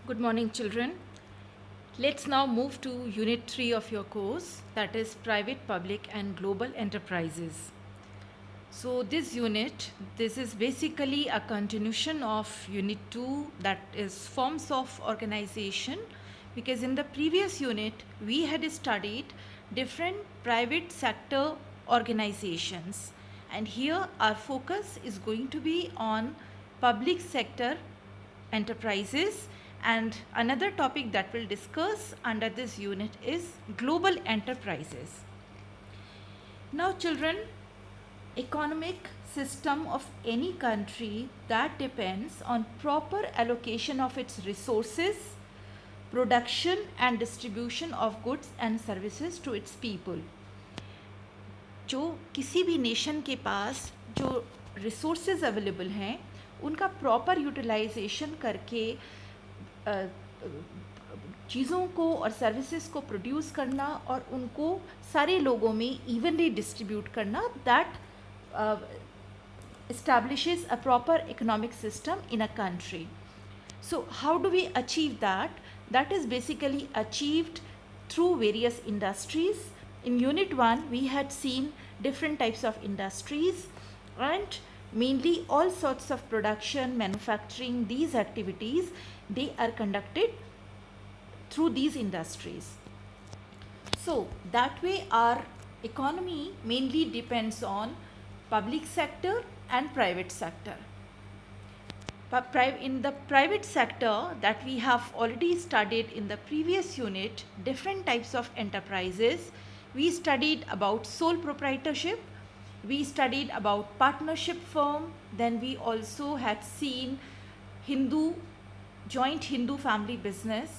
Good morning, children. Let's now move to Unit 3 of your course, that is Private, Public and Global Enterprises. So this is basically a continuation of Unit 2, that is Forms of Organization, because in the previous unit we had studied different private sector organizations, and here our focus is going to be on public sector enterprises, and another topic that we'll discuss under this unit is global enterprises. Now children, economic system of any country that depends on proper allocation of its resources, production and distribution of goods and services to its people. जो किसी भी nation के पास जो resources available हैं उनका proper utilisation करके चीज़ों को और सर्विसेज को प्रोड्यूस करना और उनको सारे लोगों में इवनली डिस्ट्रीब्यूट करना, that establishes a proper economic system in a country. So how do we achieve that? That is basically achieved through various industries. In Unit 1 we had seen different types of industries, and mainly all sorts of production, manufacturing, these activities, they are conducted through these industries. So that way our economy mainly depends on public sector and private sector. In the private sector that we have already studied in the previous unit, different types of enterprises. We studied about sole proprietorship, we studied about partnership firm, then we also had seen joint Hindu family business.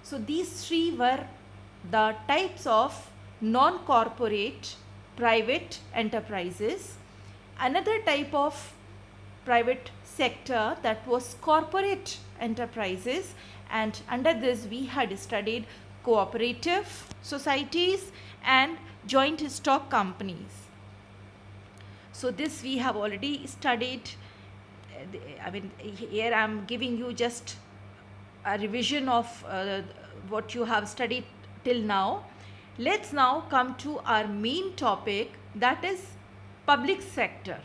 So these three were the types of non-corporate private enterprises. Another type of private sector, that was corporate enterprises, and under this we had studied cooperative societies and joint stock companies. So this we have already studied. Here I am giving you just a revision of what you have studied till now. Let's now come to our main topic, that is public sector.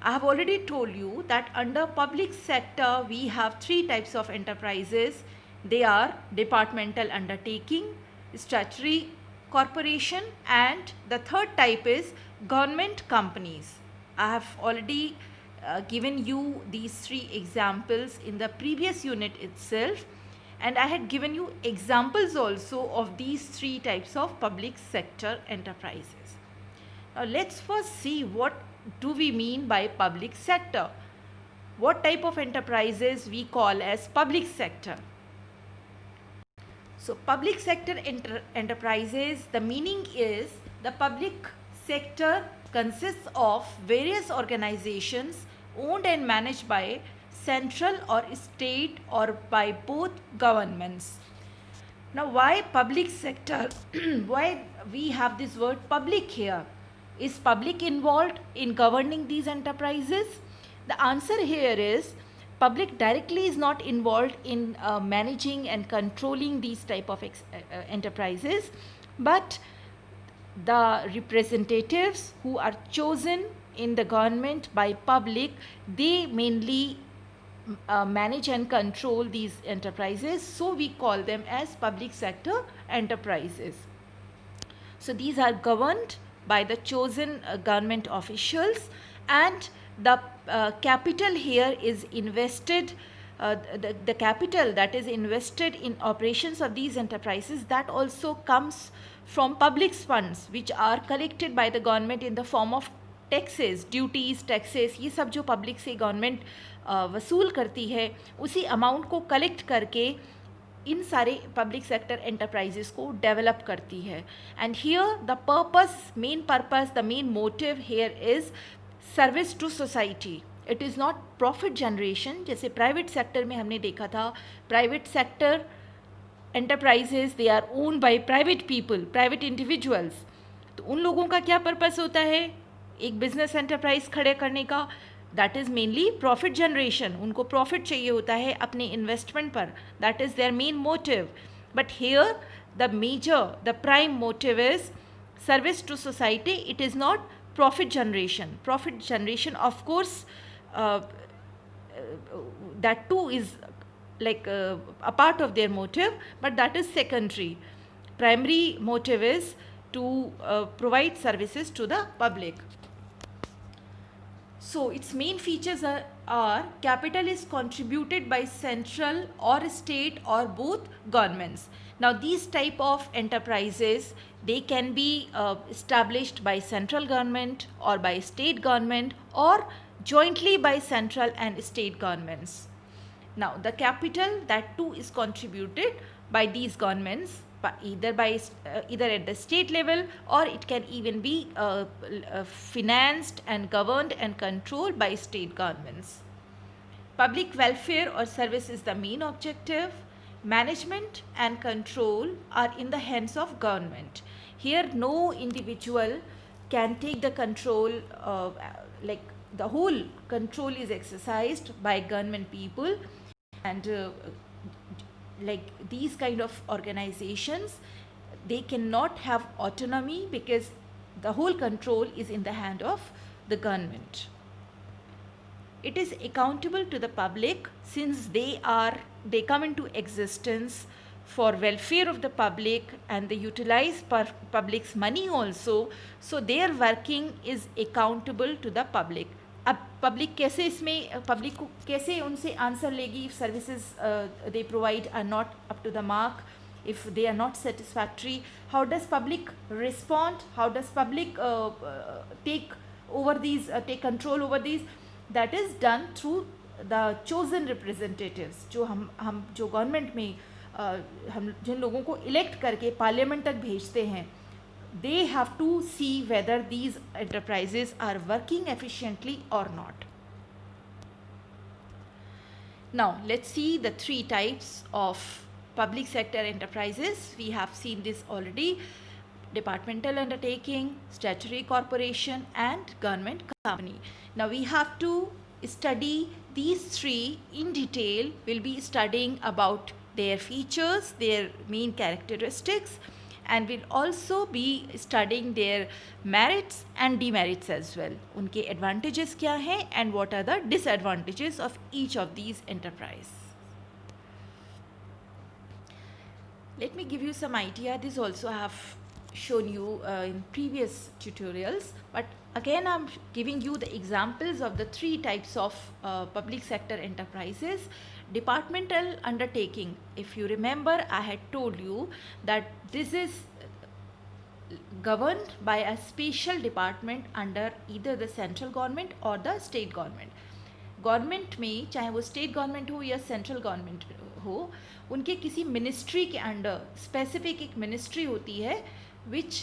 I have already told you that under public sector we have three types of enterprises. They are departmental undertaking, statutory corporation, and the third type is government companies. I have already given you these three examples in the previous unit itself, and I had given you examples also of these three types of public sector enterprises. Now let's first see what do we mean by public sector. What type of enterprises we call as public sector? So public sector enterprises, the meaning is the public sector consists of various organizations owned and managed by central or state or by both governments. Now why public sector? Why we have this word public here? Is public involved in governing these enterprises? The answer here is public directly is not involved in managing and controlling these type of enterprises, but the representatives who are chosen in the government by public, they mainly manage and control these enterprises, so we call them as public sector enterprises. So these are governed by the chosen government officials, and the capital here is invested, the capital that is invested in operations of these enterprises, that also comes from public funds which are collected by the government in the form of taxes, duties, taxes, ये सब जो public से government वसूल करती है, उसी amount को collect करके इन सारे पब्लिक सेक्टर एंटरप्राइजेस को डेवलप करती है. And here the main purpose, the main motive here is service to society. It is not profit generation, जैसे प्राइवेट सेक्टर में हमने देखा था. Private sector enterprises, they are owned by private people, private individuals. तो उन लोगों का क्या पर्पस होता है एक बिजनेस एंटरप्राइज खड़े करने का? That is mainly profit generation, उनको प्रॉफिट चाहिए होता है अपने इन्वेस्टमेंट पर, that is their main motive. But here the prime motive is service to society. It is not profit generation. Profit generation, of course, that too is like a part of their motive, but that is secondary. Primary motive is to provide services to the public. So its main features are capital is contributed by central or state or both governments. Now these type of enterprises, they can be established by central government or by state government or jointly by central and state governments. Now the capital, that too is contributed by these governments, either at the state level, or it can even be financed and governed and controlled by state governments. Public welfare or service is the main objective. Management and control are in the hands of government. Here no individual can take the control, like the whole control is exercised by government people, and like these kind of organizations, they cannot have autonomy because the whole control is in the hand of the government. It is accountable to the public since they come into existence for welfare of the public, and they utilize public's money also, so their working is accountable to the public. अब public कैसे इसमें public को कैसे उनसे answer लेगी if services they provide are not up to the mark, if they are not satisfactory? How does public respond? How does public take control over these? That is done through the chosen representatives. जो हम जो government में हम जिन लोगों को elect करके parliament तक भेजते हैं, they have to see whether these enterprises are working efficiently or not. Now let's see the three types of public sector enterprises. We have seen this already: departmental undertaking, statutory corporation, and government company. Now we have to study these three in detail. We'll be studying about their features, their main characteristics, and we'll also be studying their merits and demerits as well. उनके advantages क्या हैं and what are the disadvantages of each of these enterprise. Let me give you some idea. This also I have shown you in previous tutorials, but again I'm giving you the examples of the three types of public sector enterprises. Departmental undertaking, if you remember, I had told you that this is governed by a special department under either the central government or the state government. Government में, चाहे वो state government हो या central government हो, उनके किसी ministry के under specific एक मिनिस्ट्री होती है which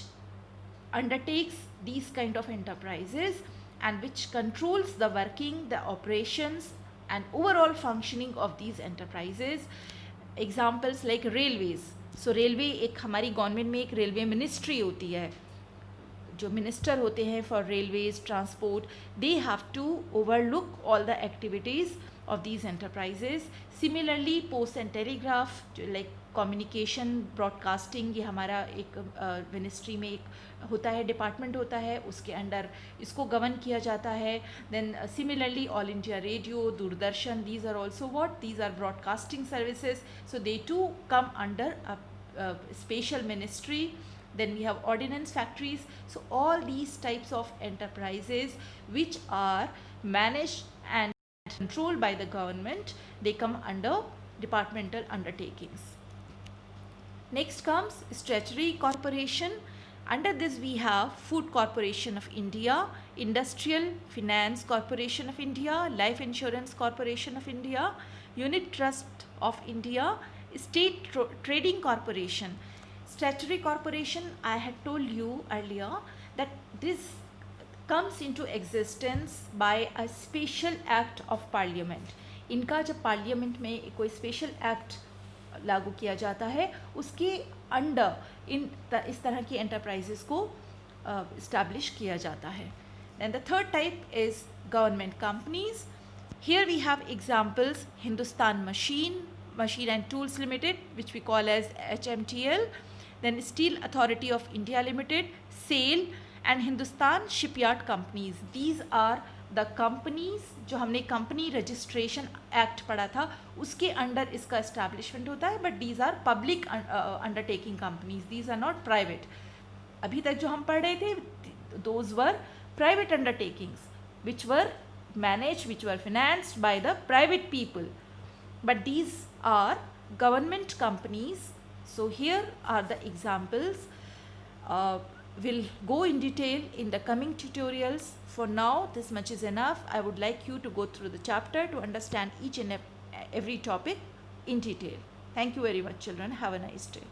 undertakes these kind of enterprises and which controls the working, the operations and overall functioning of these enterprises. Examples like railways. So railway, एक हमारी गवर्नमेंट में एक रेलवे मिनिस्ट्री होती है, जो मिनिस्टर होते हैं for railways transport, they have to overlook all the activities of these enterprises. Similarly, post and telegraph, like communication, broadcasting, ये हमारा एक मिनिस्ट्री में एक होता है, डिपार्टमेंट होता है, उसके अंडर इसको गवर्न किया जाता है. Then similarly, all India Radio, Doordarshan, these are also what? These are broadcasting services. So they too come under a special ministry. Then we have ordnance factories. So all these types of enterprises which are managed and controlled by the government, they come under departmental undertakings. Next comes statutory corporation. Under this we have Food Corporation of India, Industrial Finance Corporation of India, Life Insurance Corporation of India, Unit Trust of India, State Trading Corporation. Statutory corporation, I had told you earlier that this comes into existence by a special act of parliament. इनका जब parliament में कोई special act लागू किया जाता है, उसके under इस तरह की एंटरप्राइजेस को इस्टेब्लिश किया जाता है. Then the third type is government companies. Here we have examples: Hindustan Machine and Tools Limited, which we call as HMTL, then Steel Authority of India Limited, SAIL, and Hindustan Shipyard Companies. These are the companies जो हमने company registration act पढ़ा था उसके under इसका establishment होता है, but these are public undertaking companies, these are not private. अभी तक जो हम पढ़ रहे थे those were private undertakings which were managed, which were financed by the private people, but these are government companies. So here are the examples. We'll go in detail in the coming tutorials. For now, this much is enough. I would like you to go through the chapter to understand each and every topic in detail. Thank you very much, children. Have a nice day.